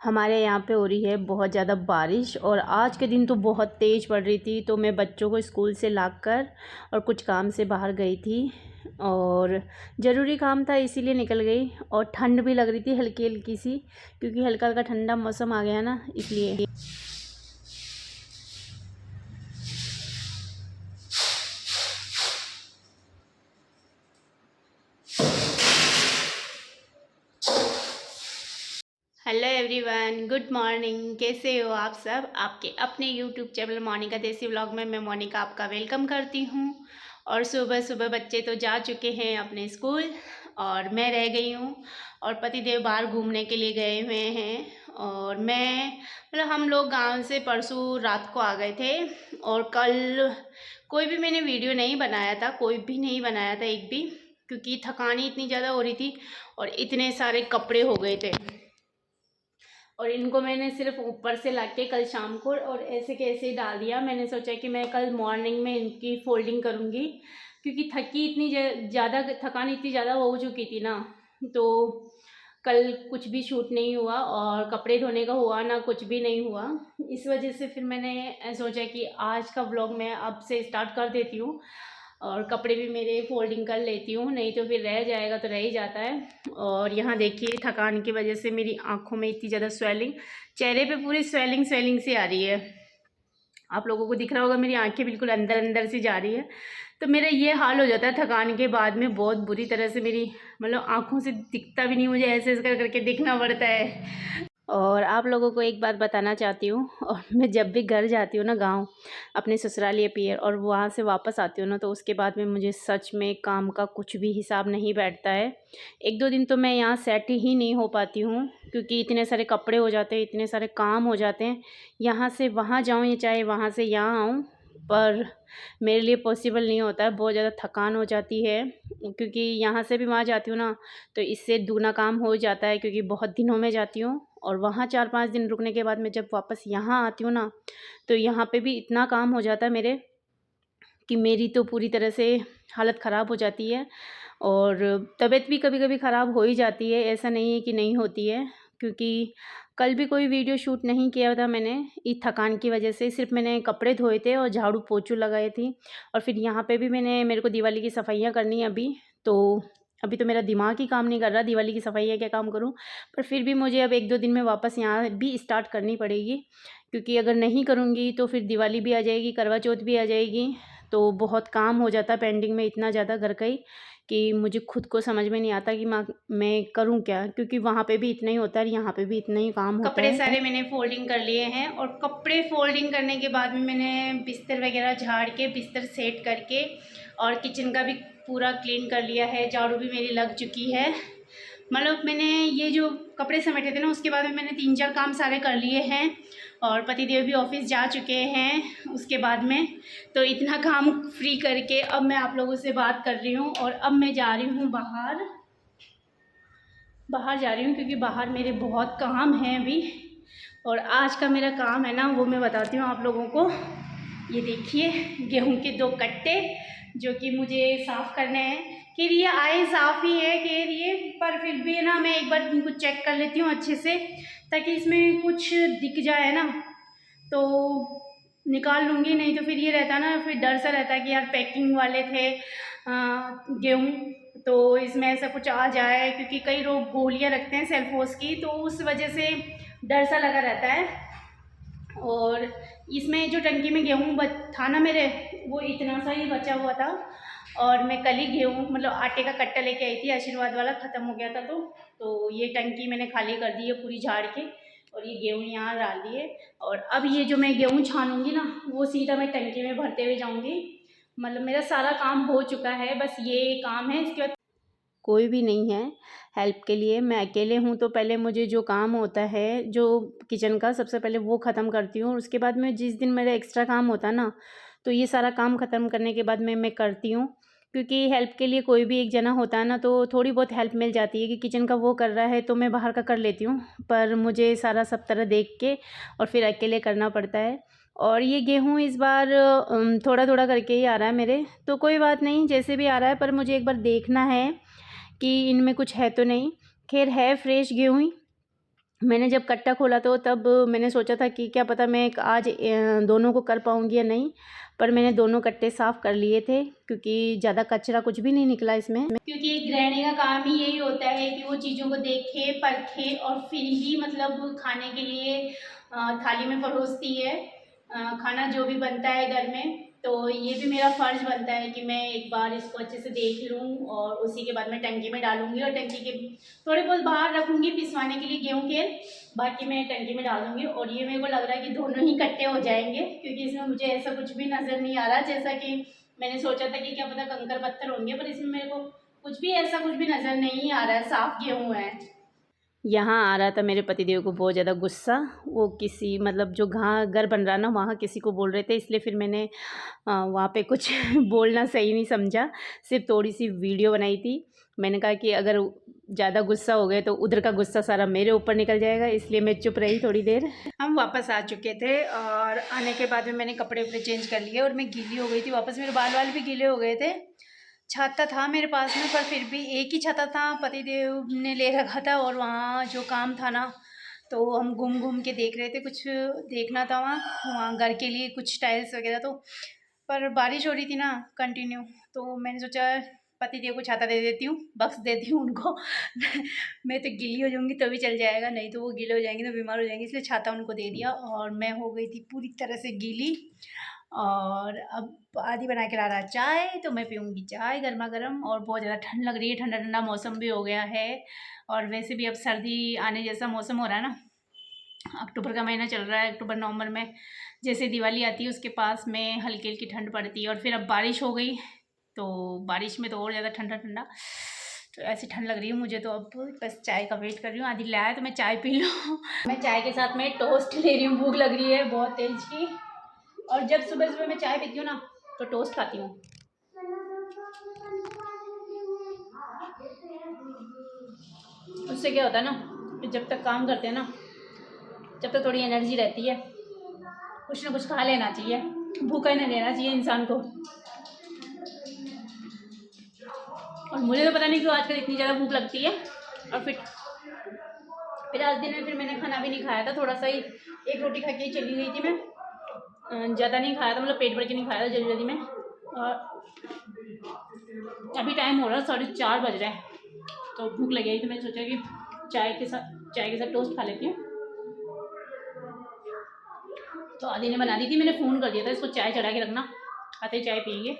हमारे यहाँ पे हो रही है बहुत ज़्यादा बारिश और आज के दिन तो बहुत तेज़ पड़ रही थी। तो मैं बच्चों को स्कूल से लाकर और कुछ काम से बाहर गई थी और ज़रूरी काम था इसीलिए निकल गई। और ठंड भी लग रही थी हल्की हल्की सी, क्योंकि हल्का हल्का ठंडा मौसम आ गया ना, इसलिए। Hello everyone, good morning. कैसे हो आप सब? आपके अपने यूट्यूब चैनल मोनिका देसी व्लॉग में मैं मोनिका आपका वेलकम करती हूँ। और सुबह सुबह बच्चे तो जा चुके हैं अपने स्कूल और मैं रह गई हूँ और पतिदेव बाहर घूमने के लिए गए हुए हैं। और मैं मतलब हम लोग गांव से परसों रात को आ गए थे और कल कोई भी मैंने वीडियो नहीं बनाया था, कोई भी नहीं बनाया था एक भी, क्योंकि थकान ही इतनी ज़्यादा हो रही थी और इतने सारे कपड़े हो गए थे। और इनको मैंने सिर्फ ऊपर से लाके कल शाम को और ऐसे के ऐसे ही डाल दिया। मैंने सोचा कि मैं कल मॉर्निंग में इनकी फोल्डिंग करूँगी, क्योंकि थकान इतनी ज़्यादा हो चुकी थी ना। तो कल कुछ भी शूट नहीं हुआ और कपड़े धोने का हुआ ना, कुछ भी नहीं हुआ। इस वजह से फिर मैंने सोचा कि आज का व्लॉग मैं अब से स्टार्ट कर देती हूँ और कपड़े भी मेरे फोल्डिंग कर लेती हूँ, नहीं तो फिर रह जाएगा तो रह ही जाता है। और यहाँ देखिए थकान की वजह से मेरी आँखों में इतनी ज़्यादा स्वेलिंग, चेहरे पे पूरी स्वेलिंग सी आ रही है। आप लोगों को दिख रहा होगा मेरी आंखें बिल्कुल अंदर अंदर से जा रही है। तो मेरा ये हाल हो जाता है थकान के बाद में, बहुत बुरी तरह से मेरी मतलब आँखों से दिखता भी नहीं, मुझे ऐसे ऐसे करके दिखना पड़ता है। और आप लोगों को एक बात बताना चाहती हूँ, और मैं जब भी घर जाती हूँ ना गांव, अपने ससुराल या पियर, और वहाँ से वापस आती हूँ ना, तो उसके बाद में मुझे सच में काम का कुछ भी हिसाब नहीं बैठता है। एक दो दिन तो मैं यहाँ सेट ही नहीं हो पाती हूँ, क्योंकि इतने सारे कपड़े हो जाते हैं, इतने सारे काम हो जाते हैं। यहाँ से वहाँ जाऊँ या चाहे वहाँ से यहाँ आऊँ, पर मेरे लिए पॉसिबल नहीं होता है। बहुत ज़्यादा थकान हो जाती है, क्योंकि यहाँ से भी वहाँ जाती हूँ ना, तो इससे दूना काम हो जाता है, क्योंकि बहुत दिनों में जाती हूँ। और वहाँ 4-5 दिन रुकने के बाद मैं जब वापस यहाँ आती हूँ ना, तो यहाँ पे भी इतना काम हो जाता है मेरे कि मेरी तो पूरी तरह से हालत ख़राब हो जाती है। और तबीयत भी कभी कभी ख़राब हो ही जाती है, ऐसा नहीं है कि नहीं होती है। क्योंकि कल भी कोई वीडियो शूट नहीं किया था मैंने इस थकान की वजह से, सिर्फ मैंने कपड़े धोए थे और झाड़ू पोछू लगाए थी। और फिर यहाँ पे भी मेरे को दिवाली की सफाइयाँ करनी है अभी तो मेरा दिमाग ही काम नहीं कर रहा, दिवाली की सफाइयाँ क्या काम करूँ। पर फिर भी मुझे अब 1-2 दिन में वापस यहाँ भी स्टार्ट करनी पड़ेगी, क्योंकि अगर नहीं करूँगी तो फिर दिवाली भी आ जाएगी, करवा चौथ भी आ जाएगी, तो बहुत काम हो जाता पेंडिंग में इतना ज़्यादा घर का ही, कि मुझे खुद को समझ में नहीं आता कि मैं करूं क्या, क्योंकि वहाँ पे भी इतना ही होता है और यहाँ पे भी इतना ही काम होता है। कपड़े सारे मैंने फोल्डिंग कर लिए हैं और कपड़े फोल्डिंग करने के बाद में मैंने बिस्तर वगैरह झाड़ के, बिस्तर सेट करके और किचन का भी पूरा क्लीन कर लिया है। झाड़ू भी मेरी लग चुकी है। मतलब मैंने ये जो कपड़े समेटे थे ना, उसके बाद में मैंने 3-4 काम सारे कर लिए हैं और पतिदेव भी ऑफिस जा चुके हैं उसके बाद में। तो इतना काम फ्री करके अब मैं आप लोगों से बात कर रही हूँ और अब मैं जा रही हूँ बाहर जा रही हूँ, क्योंकि बाहर मेरे बहुत काम हैं अभी। और आज का मेरा काम है ना, वो मैं बताती हूँ आप लोगों को। ये देखिए गेहूं के 2 कट्टे जो कि मुझे साफ़ करने हैं। खैर ये आए साफ़ ही है, खैर ये, पर फिर भी ना मैं एक बार इनको चेक कर लेती हूँ अच्छे से, ताकि इसमें कुछ दिख जाए ना तो निकाल लूँगी, नहीं तो फिर ये रहता ना, फिर डर सा रहता है कि यार पैकिंग वाले थे गेहूँ, तो इसमें ऐसा कुछ आ जाए, क्योंकि कई लोग गोलियाँ रखते हैं सेल्फोस की, तो उस वजह से डर सा लगा रहता है। और इसमें जो टंकी में गेहूँ था ना मेरे, वो इतना सा ही बचा हुआ था और मैं कल ही गेहूँ मतलब आटे का कट्टा लेके आई थी, आशीर्वाद वाला, ख़त्म हो गया था। तो ये टंकी मैंने खाली कर दी है पूरी झाड़ के और ये गेहूँ यहाँ डाल दिए। और अब ये जो मैं गेहूँ छानूंगी ना, वो सीधा मैं टंकी में भरते हुए जाऊँगी। मतलब मेरा सारा काम हो चुका है, बस ये काम है, इसके बाद कोई भी नहीं है हेल्प के लिए। मैं अकेले हूँ, तो पहले मुझे जो काम होता है जो किचन का, सबसे पहले वो ख़त्म करती हूँ। और उसके बाद में जिस दिन मेरा एक्स्ट्रा काम होता है ना, तो ये सारा काम ख़त्म करने के बाद मैं करती हूँ। क्योंकि हेल्प के लिए कोई भी एक जना होता है ना, तो थोड़ी बहुत हेल्प मिल जाती है कि किचन का वो कर रहा है तो मैं बाहर का कर लेती हूँ। पर मुझे सारा सब तरह देख के और फिर अकेले करना पड़ता है। और ये गेहूँ इस बार थोड़ा थोड़ा करके ही आ रहा है मेरे, तो कोई बात नहीं, जैसे भी आ रहा है, पर मुझे एक बार देखना है कि इनमें कुछ है तो नहीं। खैर है फ्रेश गेहूँ ही, मैंने जब कट्टा खोला तो तब मैंने सोचा था कि क्या पता मैं आज दोनों को कर पाऊँगी या नहीं, पर मैंने दोनों कट्टे साफ़ कर लिए थे क्योंकि ज़्यादा कचरा कुछ भी नहीं निकला इसमें। क्योंकि एक गृहिणी का काम ही यही होता है कि वो चीज़ों को देखे, परखे और फिर ही मतलब खाने के लिए थाली में परोसती है। खाना जो भी बनता है घर में, तो ये भी मेरा फ़र्ज़ बनता है कि मैं एक बार इसको अच्छे से देख लूँ और उसी के बाद मैं टंकी में डालूँगी और टंकी के थोड़े बहुत बाहर रखूँगी पिसवाने के लिए गेहूँ के, बाकी मैं टंकी में डाल दूँगी। और ये मेरे को लग रहा है कि दोनों ही इकट्ठे हो जाएंगे क्योंकि इसमें मुझे ऐसा कुछ भी नज़र नहीं आ रहा जैसा कि मैंने सोचा था कि क्या पता कंकर पत्थर होंगे, पर इसमें मेरे को कुछ भी ऐसा कुछ भी नज़र नहीं आ रहा है, साफ गेहूँ है। यहाँ आ रहा था मेरे पतिदेव को बहुत ज़्यादा गुस्सा, वो किसी मतलब जो घर बन रहा ना वहाँ किसी को बोल रहे थे, इसलिए फिर मैंने वहाँ पे कुछ बोलना सही नहीं समझा, सिर्फ थोड़ी सी वीडियो बनाई थी। मैंने कहा कि अगर ज़्यादा गुस्सा हो गए तो उधर का गुस्सा सारा मेरे ऊपर निकल जाएगा, इसलिए मैं चुप रही थोड़ी देर। हम वापस आ चुके थे और आने के बाद में मैंने कपड़े वपड़े चेंज कर लिए और मैं गीली हो गई थी वापस, मेरे बाल वाल भी गीले हो गए थे। छाता था मेरे पास में, पर फिर भी एक ही छाता था, पतिदेव ने ले रखा था और वहाँ जो काम था ना, तो हम घूम घूम के देख रहे थे, कुछ देखना था वहाँ घर के लिए कुछ टाइल्स वगैरह। तो पर बारिश हो रही थी ना कंटिन्यू, तो मैंने सोचा पतिदेव को छाता दे देती हूँ, बख्श देती हूँ उनको। मैं तो गीली हो जाऊँगी तभी चल जाएगा, नहीं तो वो गीले हो जाएंगे तो बीमार हो जाएंगे, इसलिए छाता उनको दे दिया और मैं हो गई थी पूरी तरह से गीली। और अब आदि बना के ला रहा है चाय, तो मैं पीऊँगी चाय गर्मा गर्म। और बहुत ज़्यादा ठंड लग रही है, ठंडा ठंडा मौसम भी हो गया है और वैसे भी अब सर्दी आने जैसा मौसम हो रहा है ना। अक्टूबर का महीना चल रहा है, अक्टूबर नवंबर में जैसे दिवाली आती है उसके पास में हल्की हल्की ठंड पड़ती है और फिर अब बारिश हो गई, तो बारिश में तो और ज़्यादा ठंडा ठंडा, तो ऐसी ठंड लग रही है मुझे। तो अब बस चाय का वेट कर रही हूँ, आदि लाया तो मैं चाय पी लूँ। मैं चाय के साथ में टोस्ट ले रही हूँ, भूख लग रही है बहुत तेज की। और जब सुबह सुबह मैं चाय पीती हूँ ना तो टोस्ट खाती हूँ। उससे क्या होता है ना कि जब तक काम करते हैं ना, जब तक थोड़ी एनर्जी रहती है, कुछ ना कुछ खा लेना चाहिए, भूखा नहीं रहना चाहिए इंसान को। और मुझे तो पता नहीं क्यों आजकल इतनी ज़्यादा भूख लगती है। और फिर आज दिन में फिर मैंने खाना भी नहीं खाया था, थोड़ा सा ही एक रोटी खा के ही चली गई थी मैं, ज़्यादा नहीं खाया था, मतलब पेट भर के नहीं खाया था जल्दी जल्दी में। और अभी टाइम हो रहा है 4:30 बज रहे हैं, तो भूख लगी है तो मैंने सोचा कि चाय के साथ टोस्ट खा लेती हूँ। तो आदि ने बना दी थी, मैंने फ़ोन कर दिया था इसको चाय चढ़ा के रखना, आते ही चाय पियेंगे।